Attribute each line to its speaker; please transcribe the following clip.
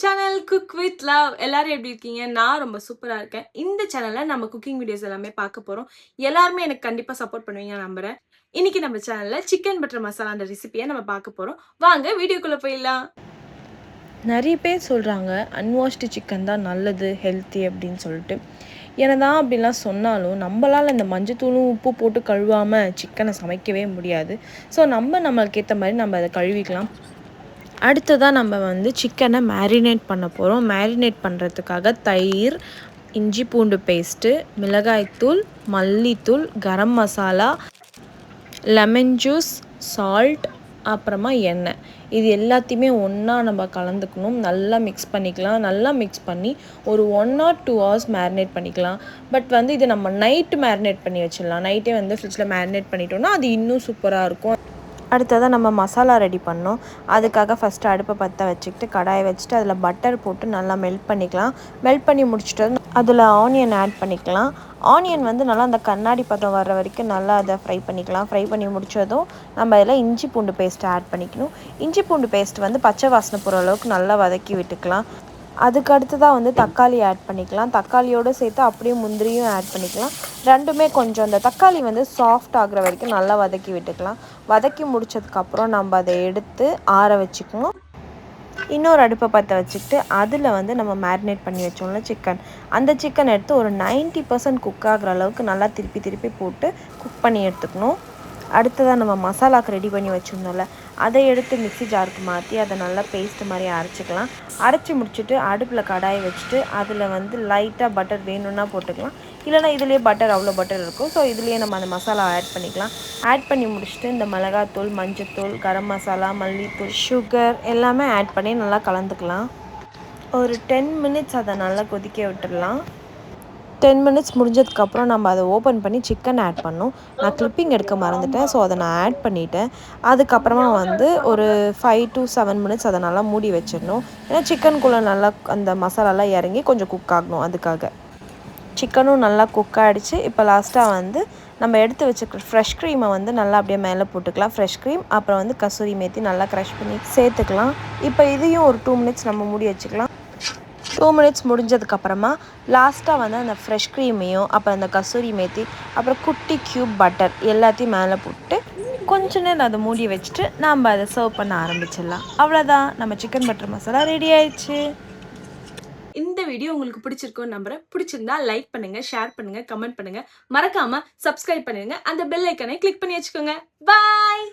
Speaker 1: Channel cook with love. எல்லாரும் எப்படி இருக்கீங்க? நான் ரொம்ப சூப்பரா இருக்கேன். இந்த சேனல்ல நம்ம குக்கிங் வீடியோஸ் எல்லாமே பார்க்க போறோம். எல்லாருமே எனக்கு கண்டிப்பா சப்போர்ட் பண்ணுவீங்க நம்புறேன். இன்னைக்கு நம்ம சேனல்ல சிக்கன் பட்டர் மசாலான்ற ரெசிபியை நம்ம பார்க்க போறோம். வாங்க வீடியோக்குள்ள போயிடலாம்.
Speaker 2: நிறைய பேர் சொல்கிறாங்க அன்வாஷ்டு சிக்கன் தான் நல்லது, ஹெல்த்தி அப்படின்னு சொல்லிட்டு. என்னதான் அப்படிலாம் சொன்னாலும் நம்மளால் இந்த மஞ்சத்தூளும் உப்பு போட்டு கழுவாமல் சிக்கனை சமைக்கவே முடியாது. ஸோ நம்மளுக்கு ஏற்ற மாதிரி நம்ம அதை கழுவிக்கலாம். அடுத்ததாக நம்ம வந்து சிக்கனை மேரினேட் பண்ண போகிறோம். மேரினேட் பண்ணுறதுக்காக தயிர், இஞ்சி பூண்டு பேஸ்ட்டு, மிளகாய்த்தூள், மல்லித்தூள், garam masala, lemon juice, salt, அப்புறமா எண்ணெய், இது எல்லாத்தையுமே ஒன்றா நம்ம கலந்துக்கணும். நல்லா மிக்ஸ் பண்ணிக்கலாம். நல்லா மிக்ஸ் பண்ணி ஒரு 1 or 2 hours மேரினேட் பண்ணிக்கலாம். பட் வந்து இது நம்ம நைட்டு மேரினேட் பண்ணி வச்சிடலாம். நைட்டே வந்து ஃப்ரிட்ஜில் மேரினேட் பண்ணிட்டோம்னா அது இன்னும் சூப்பராக இருக்கும். அடுத்ததாக நம்ம மசாலா ரெடி பண்ணோம். அதுக்காக ஃபஸ்ட்டு அடுப்பை பற்ற வச்சுக்கிட்டு கடாயை வச்சுட்டு அதில் பட்டர் போட்டு நல்லா மெல்ட் பண்ணிக்கலாம். மெல்ட் பண்ணி முடிச்சுட்டு அதில் ஆனியன் ஆட் பண்ணிக்கலாம். ஆனியன் வந்து நல்லா அந்த கண்ணாடி பதம் வர்ற வரைக்கும் நல்லா அதை ஃப்ரை பண்ணிக்கலாம். ஃப்ரை பண்ணி முடித்ததும் நம்ம அதில் இஞ்சி பூண்டு பேஸ்ட்டு ஆட் பண்ணிக்கணும். இஞ்சி பூண்டு பேஸ்ட் வந்து பச்சை வாசனை போகிற அளவுக்கு நல்லா வதக்கி விட்டுக்கலாம். அதுக்கு அடுத்ததாக வந்து தக்காளி ஆட் பண்ணிக்கலாம். தக்காளியோடு சேர்த்து அப்படியே முந்திரியும் ஆட் பண்ணிக்கலாம். ரெண்டுமே கொஞ்சம் அந்த தக்காளி வந்து சாஃப்ட் ஆகுற வரைக்கும் நல்லா வதக்கி விட்டுக்கலாம். வதக்கி முடித்ததுக்கப்புறம் நம்ம அதை எடுத்து ஆற வச்சுக்கணும். இன்னொரு அடுப்பை பற்ற வச்சுக்கிட்டு அதில் வந்து நம்ம மேரினேட் பண்ணி வச்சோம்ல சிக்கன், அந்த சிக்கன் எடுத்து ஒரு 90% குக் ஆகிற அளவுக்கு நல்லா திருப்பி போட்டு குக் பண்ணி எடுத்துக்கணும். அடுத்ததாக நம்ம மசாலாவுக்கு ரெடி பண்ணி வச்சுருந்தோம்ல, அதை எடுத்து மிக்ஸி ஜாருக்கு மாற்றி அதை நல்லா பேஸ்ட்டு மாதிரி அரைச்சிக்கலாம். அரைச்சி முடிச்சுட்டு அடுப்பில் கடாயை வச்சுட்டு அதில் வந்து லைட்டாக பட்டர் வேணும்னா போட்டுக்கலாம். இல்லைனா இதுலேயே அவ்வளோ பட்டர் இருக்கும். ஸோ இதுலேயே நம்ம அந்த மசாலா ஆட் பண்ணிக்கலாம். ஆட் பண்ணி முடிச்சுட்டு இந்த மிளகாத்தூள், மஞ்சத்தூள், கரம் மசாலா, மல்லித்தூள், சுகர் எல்லாமே ஆட் பண்ணி நல்லா கலந்துக்கலாம். ஒரு 10 minutes அதை நல்லா கொதிக்க விட்டுடலாம். 10 minutes முடிஞ்சதுக்கப்புறம் நம்ம அதை ஓப்பன் பண்ணி சிக்கன் ஆட் பண்ணோம். நான் கிளிப்பிங் எடுக்க மறந்துட்டேன். ஸோ அதை நான் ஆட் பண்ணிவிட்டேன். அதுக்கப்புறமா வந்து ஒரு 5 to 7 minutes அதை நல்லா மூடி வச்சிடணும். ஏன்னா சிக்கனுக்குள்ளே நல்லா அந்த மசாலாலாம் இறங்கி கொஞ்சம் குக் ஆகணும். அதுக்காக சிக்கனும் நல்லா குக் ஆகிடுச்சு. இப்போ லாஸ்ட்டாக வந்து நம்ம எடுத்து வச்சுக்கிற ஃப்ரெஷ் க்ரீமை வந்து நல்லா அப்படியே மேலே போட்டுக்கலாம். ஃப்ரெஷ் க்ரீம், அப்புறம் வந்து கசூரி மேத்தி நல்லா க்ரஷ் பண்ணி சேர்த்துக்கலாம். இப்போ இதையும் ஒரு 2 minutes நம்ம மூடி வச்சுக்கலாம். 2 minutes முடிஞ்சதுக்கப்புறமா லாஸ்ட்டாக வந்து அந்த ஃப்ரெஷ் க்ரீமையும் அப்புறம் அந்த கசூரி மேத்தி அப்புறம் குட்டி க்யூப் பட்டர் எல்லாத்தையும் மேலே போட்டு கொஞ்ச நேரம் அதை மூடி வச்சுட்டு நம்ம அதை சர்வ் பண்ண ஆரம்பிச்சிடலாம். அவ்வளோதான், நம்ம சிக்கன் பட்டர் மசாலா ரெடி ஆயிடுச்சு.
Speaker 1: இந்த வீடியோ உங்களுக்கு பிடிச்சிருக்கும்னு நம்புறேன். பிடிச்சிருந்தா லைக் பண்ணுங்க, ஷேர் பண்ணுங்க, கமெண்ட் பண்ணுங்க. மறக்காம சப்ஸ்கிரைப் பண்ணுங்க. அந்த பெல் ஐக்கனை கிளிக் பண்ணி வச்சுக்கோங்க. பாய்.